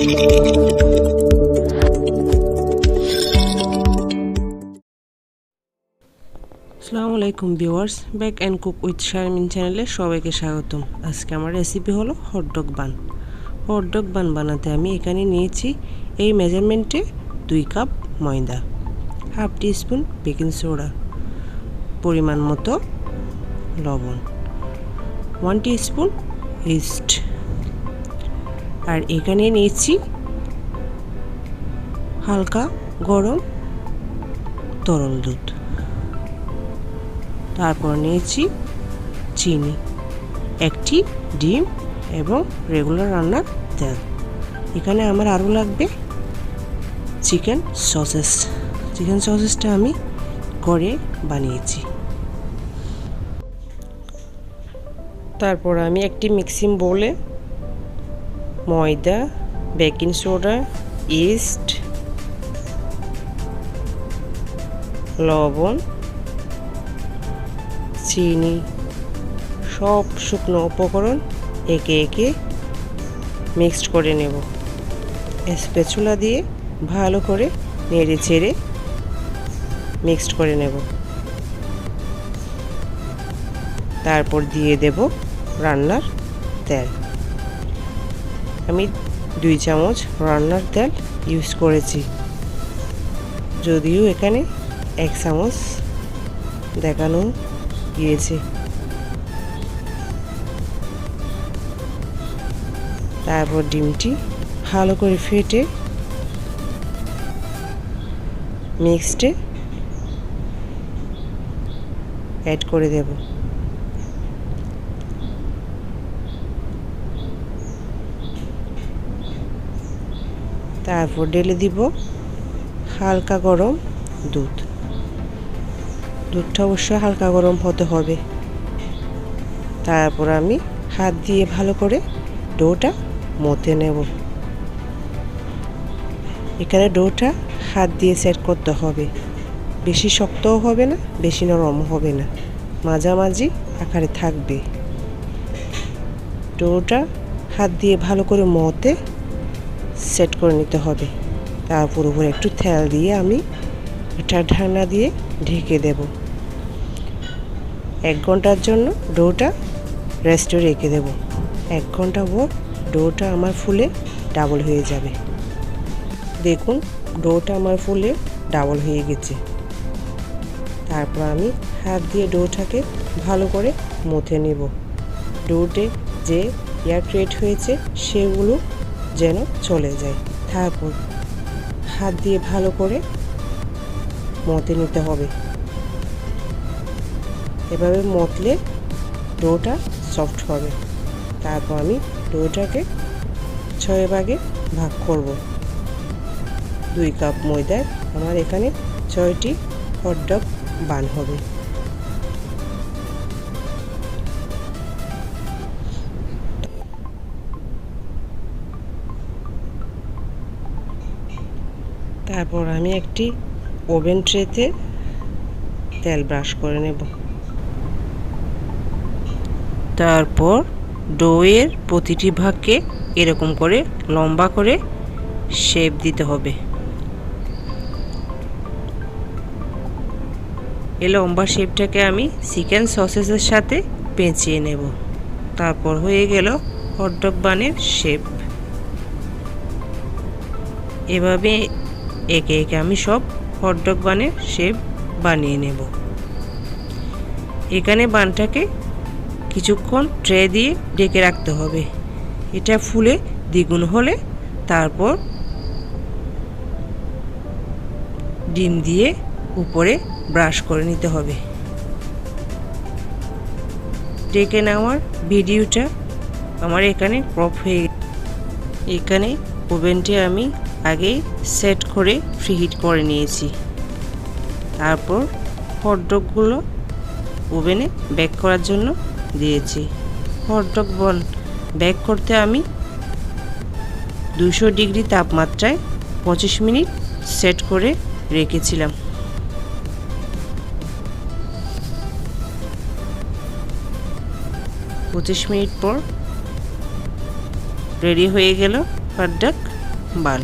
আসসালামু আলাইকুম viewers, back and cook with Sharmin চ্যানেলে সবাইকে স্বাগতম। আজকে আমার রেসিপি হলো হটডগ বান। হটডগ বান বানাতে আমি এখানে নিয়েছি এই মেজারমেন্টে 2 কাপ ময়দা, হাফ টিস্পুন বেকিং সোডা, পরিমাণ মতো লবণ, 1 টিস্পুন ইস্ট, আর এখানে নিয়েছি হালকা গরম তরল দুধ। তারপর নিয়েছি চিনি, একটি ডিম এবং রেগুলার রান্নার তেল। এখানে আমার আরও লাগবে চিকেন সসেস। চিকেন সসেসটা আমি ঘরে বানিয়েছি। তারপর আমি একটি মিক্সিং বোলে ময়দা, বেকিং সোডা, ইস্ট, লবণ, চিনি, সব শুকনো উপকরণ একে একে মিক্সড করে নেব। স্প্যাচুলা দিয়ে ভালো করে নেড়ে ছেড়ে মিক্সড করে নেব। তারপর দিয়ে দেব রান্নার তেল। আমি 2 চামচ রান্নার তেল ইউজ করেছি, যদিও এখানে 1 চামচ দেখানো গিয়েছে। তারপর ডিমটি ভালো করে ফেটে মিক্সডে অ্যাড করে দেব। তারপর ঢেলে দিব হালকা গরম দুধ। দুধটা অবশ্যই হালকা গরম হতে হবে। তারপর আমি হাত দিয়ে ভালো করে ডোটা মথে নেব। এখানে ডোটা হাত দিয়ে সেট করতে হবে, বেশি শক্তও হবে না, বেশি নরমও হবে না, মাঝামাঝি আকারে থাকবে। ডোটা হাত দিয়ে ভালো করে মথে সেট করে নিতে হবে। তারপর উপরে একটু তেল দিয়ে আমি এটা ঢাকনা দিয়ে ঢেকে দেব। 1 ঘন্টার জন্য ডোটা রেস্টে রেখে দেব। 1 ঘন্টা পর ডোটা আমার ফুলে ডাবল হয়ে যাবে। দেখুন ডোটা আমার ফুলে ডাবল হয়ে গেছে। তারপর আমি হাত দিয়ে ডোটাকে ভালো করে মথে নেব। ডোতে যে এয়ার ক্রিয়েট হয়েছে সেগুলো যেন চলে যায়। তারপর হাত দিয়ে ভালো করে মথে নিতে হবে। এভাবে মথলে ডোটা সফট হবে। তারপর আমি ডোটাকে 6 ভাগে ভাগ করব। 2 কাপ ময়দায় আমার এখানে 6টি হটডগ বান হবে। তারপর আমি একটি ওভেন ট্রেতে তেল ব্রাশ করে নেব। তারপর ডোয়ের প্রতিটি ভাগকে এরকম করে লম্বা করে শেপ দিতে হবে। এই লম্বা শেপটাকে আমি চিকেন সসেসের সাথে পেঁচিয়ে নেব। তারপর হয়ে গেল হটডগ বানের শেপ। এভাবে একে একে আমি সব হটডগ বানের শেপ বানিয়ে নেব। এখানে বানটাকে কিছুক্ষণ ট্রে দিয়ে ঢেকে রাখতে হবে। এটা ফুলে দ্বিগুণ হলে তারপর ডিম দিয়ে উপরে ব্রাশ করে নিতে হবে। ঢেকে নেওয়ার ভিডিওটা আমার এখানে ক্রপ হয়ে গেছে। এখানে ওভেনটি আমি আগেই সেট করে প্রিহিট করে নিয়েছি। তারপর হটডগগুলো ওভেনে বেক করার জন্য দিয়েছি। হটডগ বান বেক করতে আমি 200 ডিগ্রি তাপমাত্রায় 25 মিনিট সেট করে রেখেছিলাম। 25 মিনিট পর রেডি হয়ে গেল হটডগ। বান।